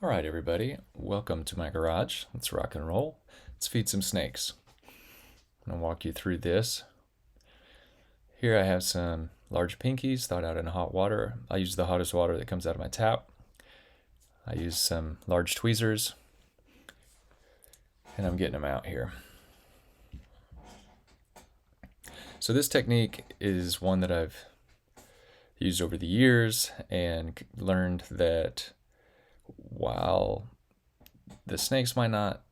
All right, everybody, welcome to my garage. Let's rock and roll. Let's feed some snakes. I'm gonna walk you through this. Here I have some large pinkies thawed out in hot water. I use the hottest water that comes out of my tap. I use some large tweezers, and I'm getting them out here. So this technique is one that I've used over the years and learned that while the snakes might not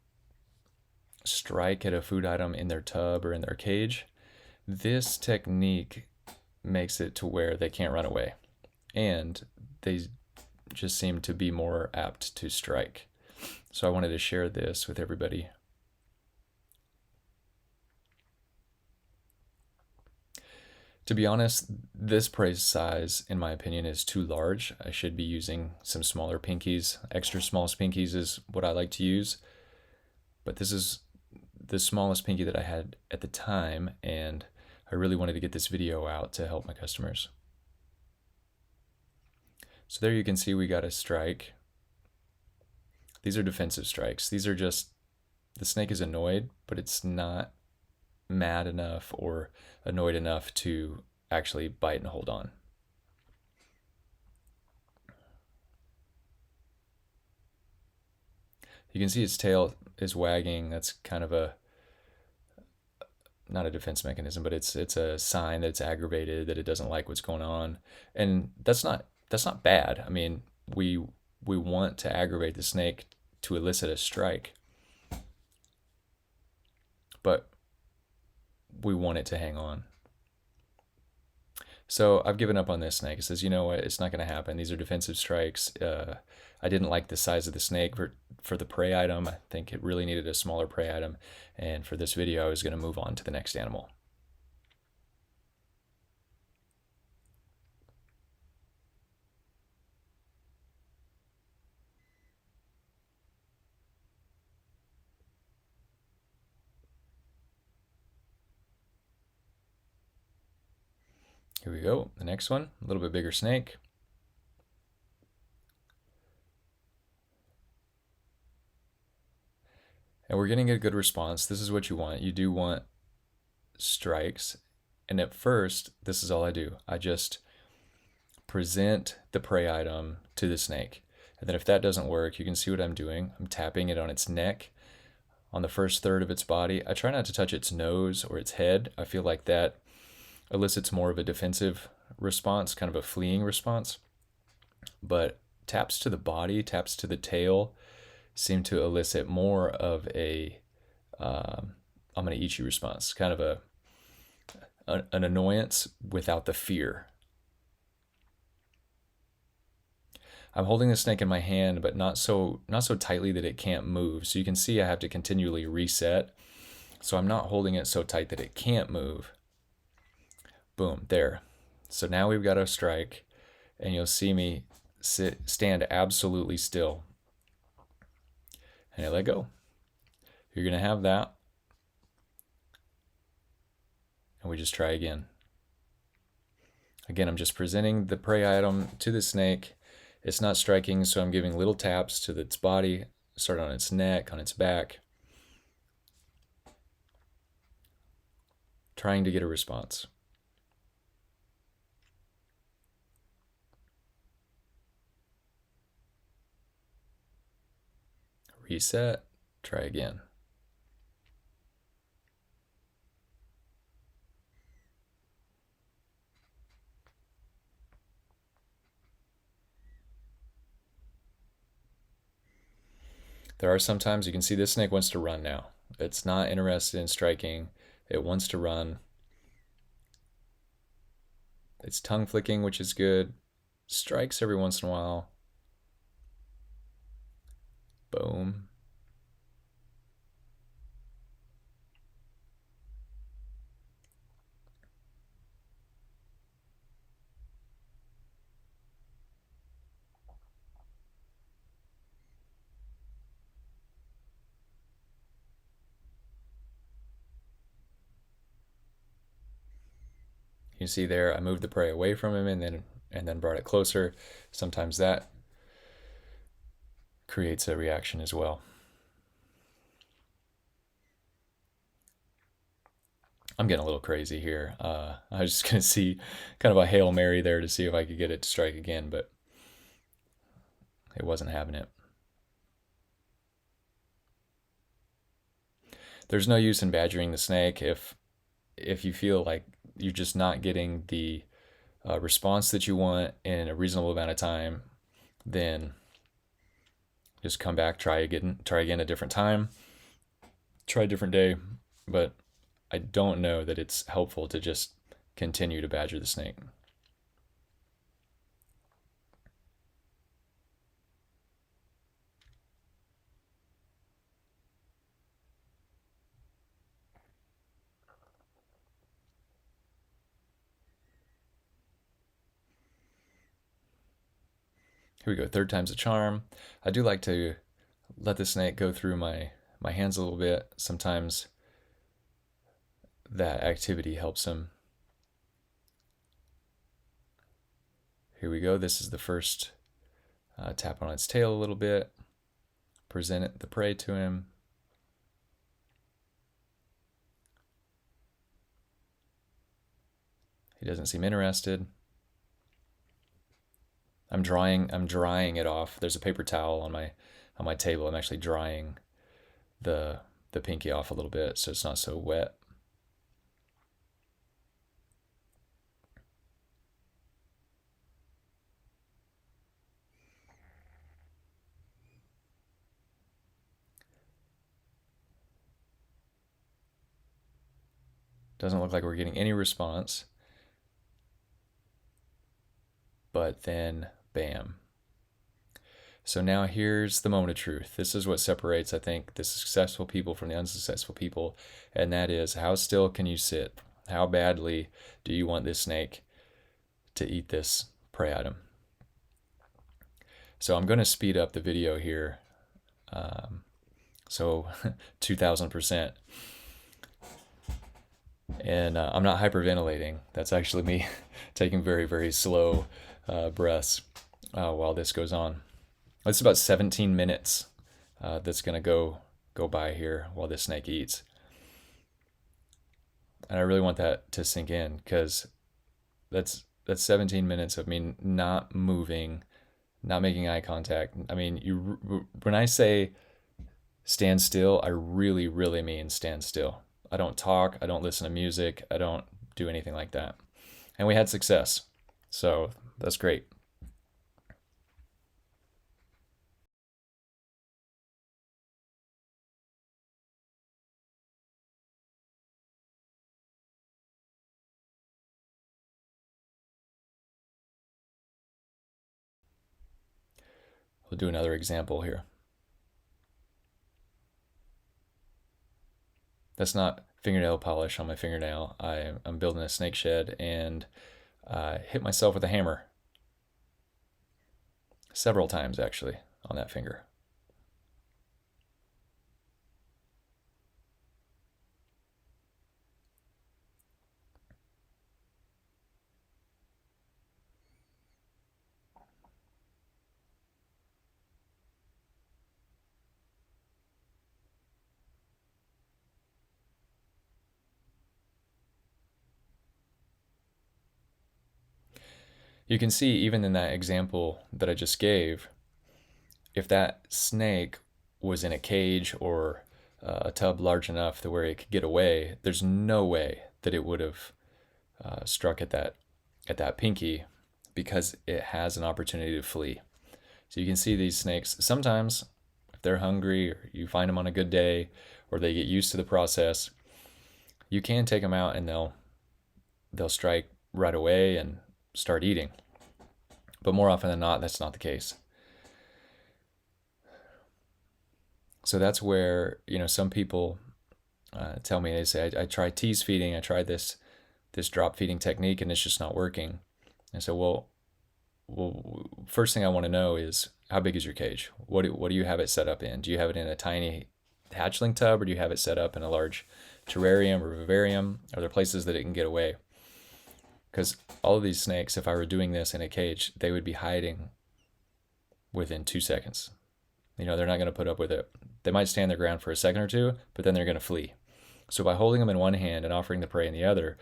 strike at a food item in their tub or in their cage, this technique makes it to where they can't run away and they just seem to be more apt to strike. So I wanted to share this with everybody. To be honest, this prey size, in my opinion, is too large. I should be using some smaller pinkies. Extra small pinkies is what I like to use. But this is the smallest pinky that I had at the time, and I really wanted to get this video out to help my customers. So there you can see we got a strike. These are defensive strikes. These are just, the snake is annoyed, but it's not mad enough or annoyed enough to actually bite and hold on. You can see its tail is wagging. That's kind of not a defense mechanism, but it's a sign that it's aggravated, that it doesn't like what's going on. And that's not bad. I mean, we want to aggravate the snake to elicit a strike, but we want it to hang on. So I've given up on this snake. It says, you know what, it's not going to happen. These are defensive strikes. I didn't like the size of the snake for the prey item. I think it really needed a smaller prey item. And for this video, I was going to move on to the next animal. Here we go. The next one, a little bit bigger snake. And we're getting a good response. This is what you want. You do want strikes. And at first, this is all I do. I just present the prey item to the snake. And then if that doesn't work, you can see what I'm doing. I'm tapping it on its neck, on the first third of its body. I try not to touch its nose or its head. I feel like that elicits more of a defensive response, kind of a fleeing response. But taps to the body, taps to the tail seem to elicit more of a I'm going to eat you response, kind of an annoyance without the fear. I'm holding the snake in my hand, but not so tightly that it can't move. So you can see I have to continually reset. So I'm not holding it so tight that it can't move. Boom, there. So now we've got a strike, and you'll see me stand absolutely still. And I let go. You're going to have that. And we just try again. Again, I'm just presenting the prey item to the snake. It's not striking, so I'm giving little taps to its body, start on its neck, on its back, trying to get a response. Reset, try again. There are some times you can see this snake wants to run now. It's not interested in striking. It wants to run. It's tongue flicking, which is good. Strikes every once in a while. Boom. You see there, I moved the prey away from him and then brought it closer. Sometimes that creates a reaction as well. I'm getting a little crazy here. I was just going to see kind of a Hail Mary there to see if I could get it to strike again, but it wasn't having it. There's no use in badgering the snake if you feel like you're just not getting the response that you want in a reasonable amount of time. Then just come back, try again a different time, try a different day. But I don't know that it's helpful to just continue to badger the snake. Here we go, third time's a charm. I do like to let the snake go through my hands a little bit. Sometimes that activity helps him. Here we go. This is the first tap on its tail a little bit. Present the prey to him. He doesn't seem interested. I'm drying it off. There's a paper towel on my table. I'm actually drying the pinky off a little bit so it's not so wet. Doesn't look like we're getting any response. But then, bam. So now here's the moment of truth. This is what separates, I think, the successful people from the unsuccessful people. And that is, how still can you sit? How badly do you want this snake to eat this prey item? So I'm going to speed up the video here. So 2000%. And I'm not hyperventilating. That's actually me taking very, very slow breaths while this goes on. It's about 17 minutes that's going to go by here while this snake eats. And I really want that to sink in, because that's 17 minutes of me not moving, not making eye contact. I mean, when I say stand still, I really, really mean stand still. I don't talk, I don't listen to music, I don't do anything like that. And we had success. So that's great. We'll do another example here. That's not fingernail polish on my fingernail. I'm building a snake shed and hit myself with a hammer several times, actually, on that finger. You can see, even in that example that I just gave, if that snake was in a cage or a tub large enough to where it could get away, there's no way that it would have struck at that pinky, because it has an opportunity to flee. So you can see these snakes, sometimes if they're hungry, or you find them on a good day, or they get used to the process, you can take them out and they'll strike right away and start eating. But more often than not, that's not the case. So that's where, some people tell me, they say, I tried tease feeding, I tried this drop feeding technique, and it's just not working. And so, well, first thing I want to know is, how big is your cage? What do you have it set up in? Do you have it in a tiny hatchling tub, or do you have it set up in a large terrarium or vivarium? Are there places that it can get away? Because all of these snakes, if I were doing this in a cage, they would be hiding within 2 seconds. They're not going to put up with it. They might stand their ground for a second or two, but then they're going to flee. So by holding them in one hand and offering the prey in the other,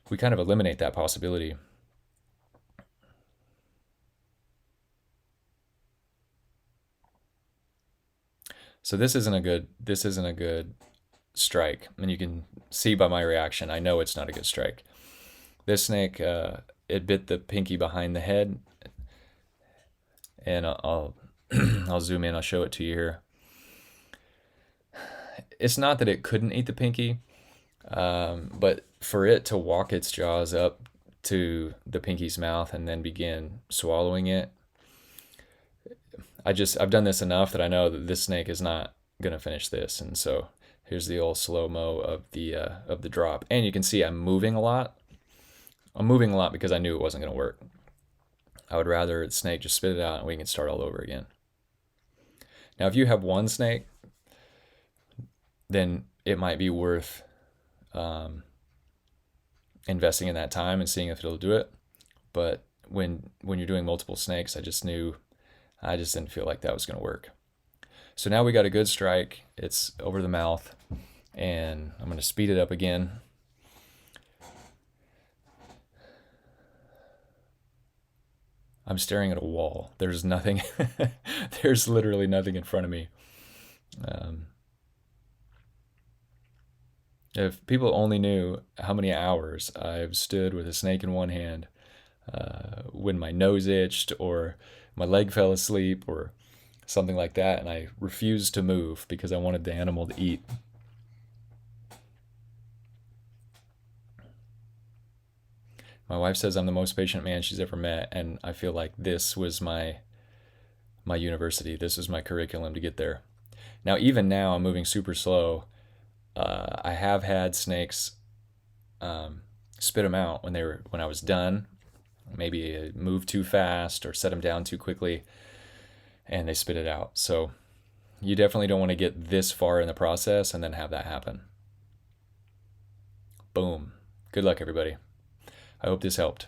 we kind of eliminate that possibility. So this isn't a good strike. And you can see by my reaction, I know it's not a good strike. This snake, it bit the pinky behind the head, and I'll I'll zoom in. I'll show it to you here. It's not that it couldn't eat the pinky, but for it to walk its jaws up to the pinky's mouth and then begin swallowing it, I've done this enough that I know that this snake is not gonna finish this. And so here's the old slow mo of the drop, and you can see I'm moving a lot. I'm moving a lot because I knew it wasn't gonna work. I would rather the snake just spit it out and we can start all over again. Now, if you have one snake, then it might be worth investing in that time and seeing if it'll do it. But when you're doing multiple snakes, I just didn't feel like that was going to work. So now we got a good strike. It's over the mouth, and I'm going to speed it up again. I'm staring at a wall. There's nothing. There's literally nothing in front of me. If people only knew how many hours I've stood with a snake in one hand, when my nose itched or my leg fell asleep or something like that, and I refused to move because I wanted the animal to eat. My wife says I'm the most patient man she's ever met, and I feel like this was my university. This was my curriculum to get there. Now, even now, I'm moving super slow. I have had snakes spit them out when I was done. Maybe I moved too fast or set them down too quickly, and they spit it out. So you definitely don't want to get this far in the process and then have that happen. Boom. Good luck, everybody. I hope this helped.